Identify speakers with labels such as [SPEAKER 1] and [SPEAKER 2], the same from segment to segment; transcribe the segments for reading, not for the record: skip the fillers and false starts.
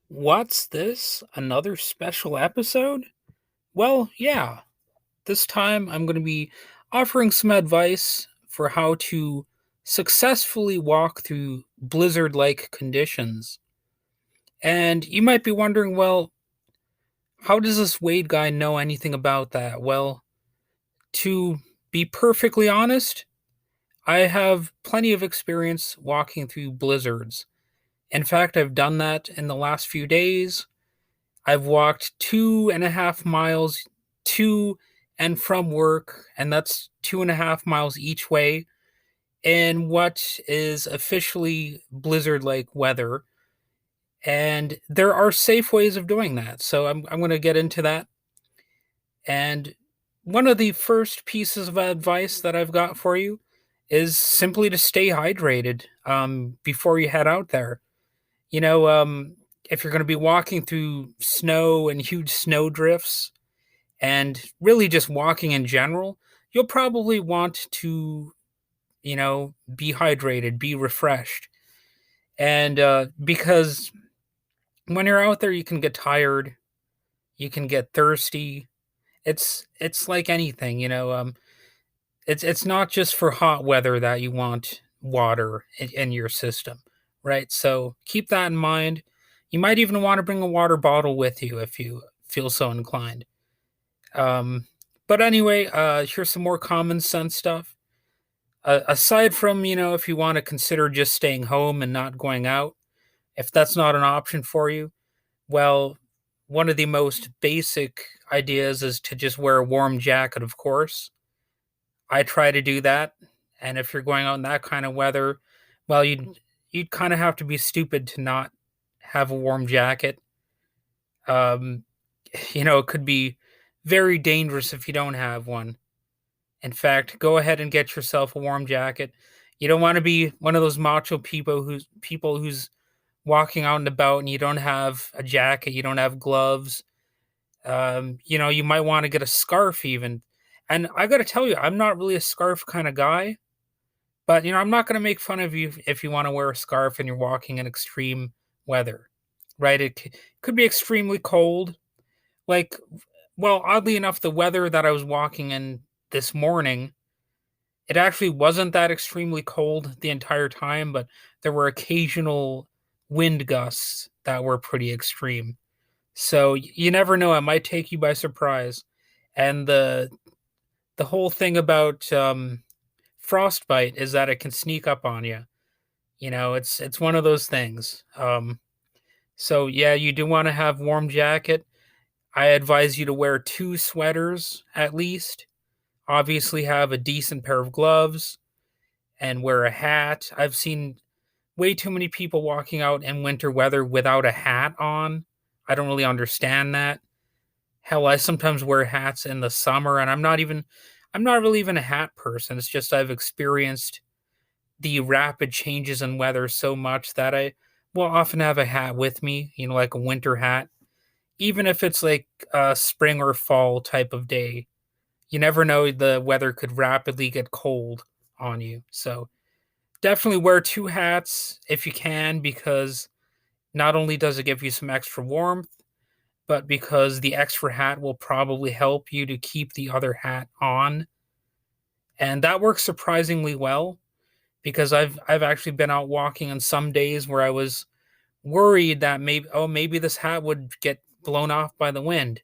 [SPEAKER 1] What's this? Another special episode? Well, yeah. This time I'm going to be offering some advice for how to successfully walk through blizzard like conditions. And you might be wondering, well, how does this Wade guy know anything about that? Well, to be perfectly honest, I have plenty of experience walking through blizzards. In fact, I've done that in the last few days. I've walked 2.5 miles to and from work, and that's 2.5 miles each way in what is officially blizzard like weather. And there are safe ways of doing that. So I'm going to get into that. And one of the first pieces of advice that I've got for you is simply to stay hydrated before you head out there. You know, if you're going to be walking through snow and huge snow drifts, and really just walking in general, you'll probably want to, be hydrated, be refreshed. And because when you're out there, you can get tired, you can get thirsty. It's like anything, it's not just for hot weather that you want water in your system, right? So keep that in mind. You might even want to bring a water bottle with you if you feel so inclined. Um, but anyway, here's some more common sense stuff. Aside from, if you want to consider just staying home and not going out, if that's not an option for you, well, one of the most basic ideas is to just wear a warm jacket, of course. I try to do that. And if you're going out in that kind of weather, well, you'd kind of have to be stupid to not have a warm jacket. Um, it could be very dangerous if you don't have one. In fact, go ahead and get yourself a warm jacket. You don't want to be one of those macho people who's walking out and about and you don't have a jacket, you don't have gloves. You might want to get a scarf even. And I got to tell you, I'm not really a scarf kind of guy, but I'm not going to make fun of you if you want to wear a scarf and you're walking in extreme weather, right? Could be extremely cold. Like, well, oddly enough, the weather that I was walking in this morning, it actually wasn't that extremely cold the entire time, but there were occasional wind gusts that were pretty extreme. So you never know; it might take you by surprise. And the whole thing about frostbite is that it can sneak up on you. It's one of those things. So yeah, you do want to have warm jacket. I advise you to wear two sweaters at least. Obviously, have a decent pair of gloves and wear a hat. I've seen way too many people walking out in winter weather without a hat on. I don't really understand that. Hell, I sometimes wear hats in the summer and I'm not really even a hat person. It's just I've experienced the rapid changes in weather so much that I will often have a hat with me, like a winter hat, even if it's like a spring or fall type of day. You never know, the weather could rapidly get cold on you. So definitely wear two hats if you can, because not only does it give you some extra warmth, but because the extra hat will probably help you to keep the other hat on. And that works surprisingly well because I've actually been out walking on some days where I was worried that maybe this hat would get blown off by the wind.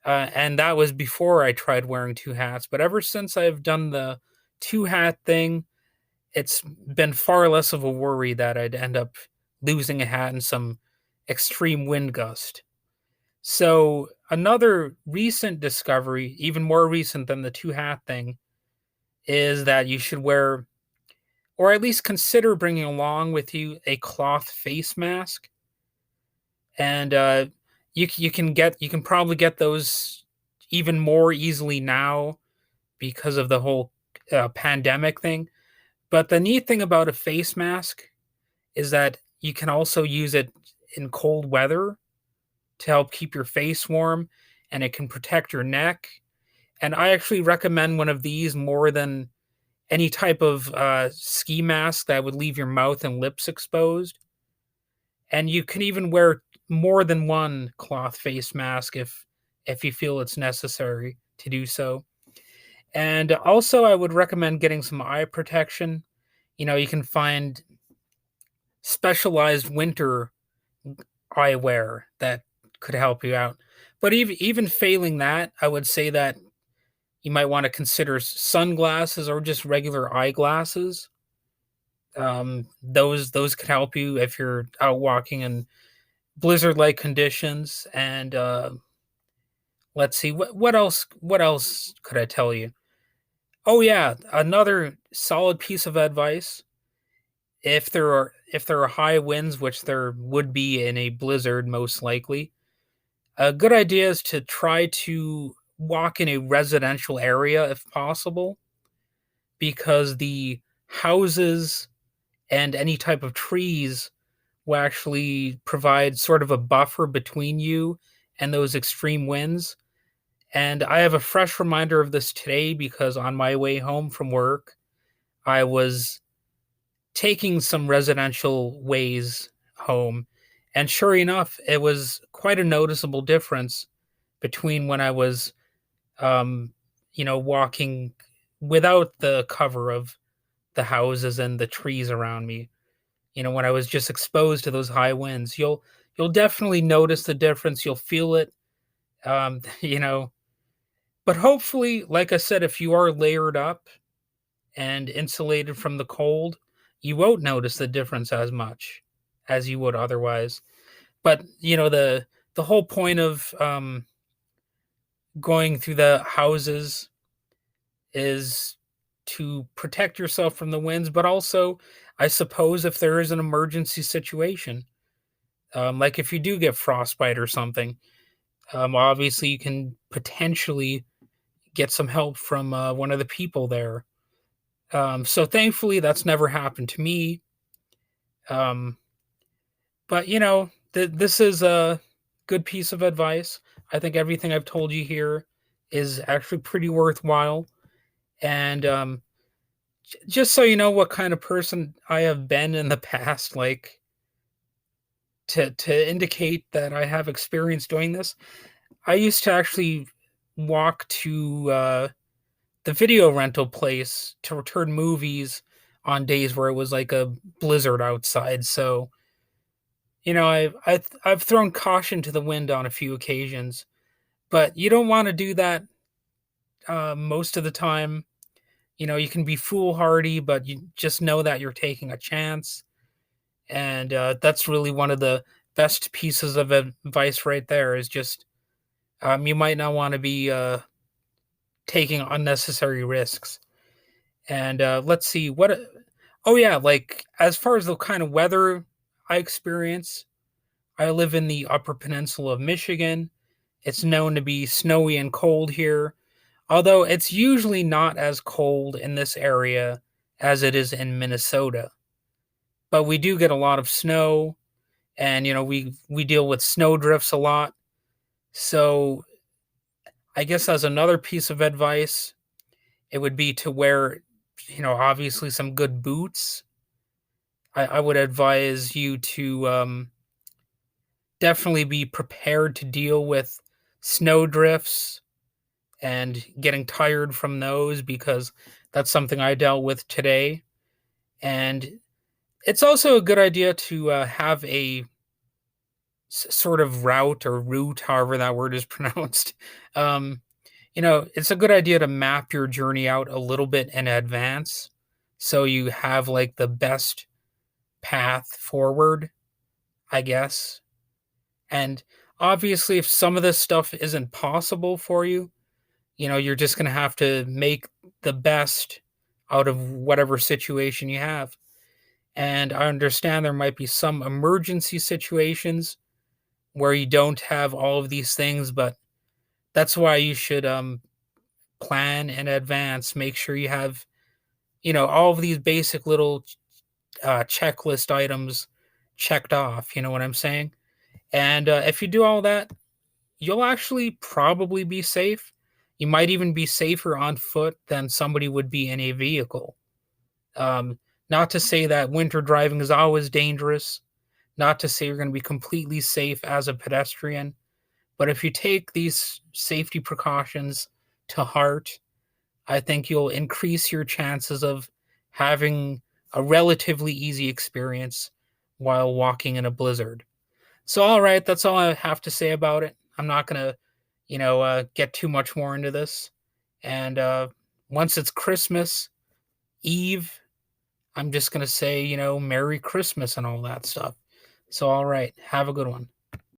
[SPEAKER 1] And that was before I tried wearing two hats. But ever since I've done the two hat thing, it's been far less of a worry that I'd end up losing a hat in some extreme wind gust. So, another recent discovery, even more recent than the two hat thing, is that you should wear, or at least consider bringing along with you, a cloth face mask. And you can probably get those even more easily now because of the whole pandemic thing. But the neat thing about a face mask is that you can also use it in cold weather to help keep your face warm, and it can protect your neck. And I actually recommend one of these more than any type of ski mask that would leave your mouth and lips exposed. And you can even wear more than one cloth face mask if you feel it's necessary to do so. And also, I would recommend getting some eye protection. You can find specialized winter eyewear that could help you out. But even failing that, I would say that you might want to consider sunglasses or just regular eyeglasses. Those could help you if you're out walking in blizzard-like conditions. And let's see, what else could I tell you? Oh yeah, another solid piece of advice. If there are high winds, which there would be in a blizzard most likely, a good idea is to try to walk in a residential area if possible, because the houses and any type of trees will actually provide sort of a buffer between you and those extreme winds. And I have a fresh reminder of this today because on my way home from work, I was taking some residential ways home. And sure enough, it was quite a noticeable difference between when I was, um, walking without the cover of the houses and the trees around me. When I was just exposed to those high winds, you'll definitely notice the difference. You'll feel it. Um, you know, but hopefully, like I said, if you are layered up and insulated from the cold, you won't notice the difference as much as you would otherwise. But the whole point of going through the houses is to protect yourself from the winds, but also, I suppose, if there is an emergency situation, like if you do get frostbite or something, obviously you can potentially get some help from one of the people there. So thankfully, that's never happened to me. Um, but this is a good piece of advice. I think everything I've told you here is actually pretty worthwhile. And just so you know what kind of person I have been in the past, like to indicate that I have experience doing this, I used to actually walk to the video rental place to return movies on days where it was like a blizzard outside. So I've thrown caution to the wind on a few occasions, but you don't want to do that most of the time. You can be foolhardy, but you just know that you're taking a chance, and that's really one of the best pieces of advice right there. Is just you might not want to be taking unnecessary risks. And let's see what. Oh yeah, like as far as the kind of weather I experience, I live in the Upper Peninsula of Michigan. It's known to be snowy and cold here, although it's usually not as cold in this area as it is in Minnesota. But we do get a lot of snow, and we deal with snow drifts a lot. So I guess as another piece of advice, it would be to wear, obviously some good boots. I would advise you to definitely be prepared to deal with snow drifts and getting tired from those, because that's something I dealt with today. And it's also a good idea to have a sort of route, however that word is pronounced. Um, it's a good idea to map your journey out a little bit in advance so you have like the best path forward, I guess. And obviously, if some of this stuff isn't possible for you, you're just going to have to make the best out of whatever situation you have. And I understand there might be some emergency situations where you don't have all of these things, but that's why you should plan in advance. Make sure you have, all of these basic little checklist items checked off. You know what I'm saying? And if you do all that, you'll actually probably be safe. You might even be safer on foot than somebody would be in a vehicle. Um, Not to say that winter driving is always dangerous. Not to say you're going to be completely safe as a pedestrian, but if you take these safety precautions to heart, I think you'll increase your chances of having a relatively easy experience while walking in a blizzard. So, all right, that's all I have to say about it. I'm not going to, get too much more into this. And once it's Christmas Eve, I'm just going to say, Merry Christmas and all that stuff. So, all right, have a good one.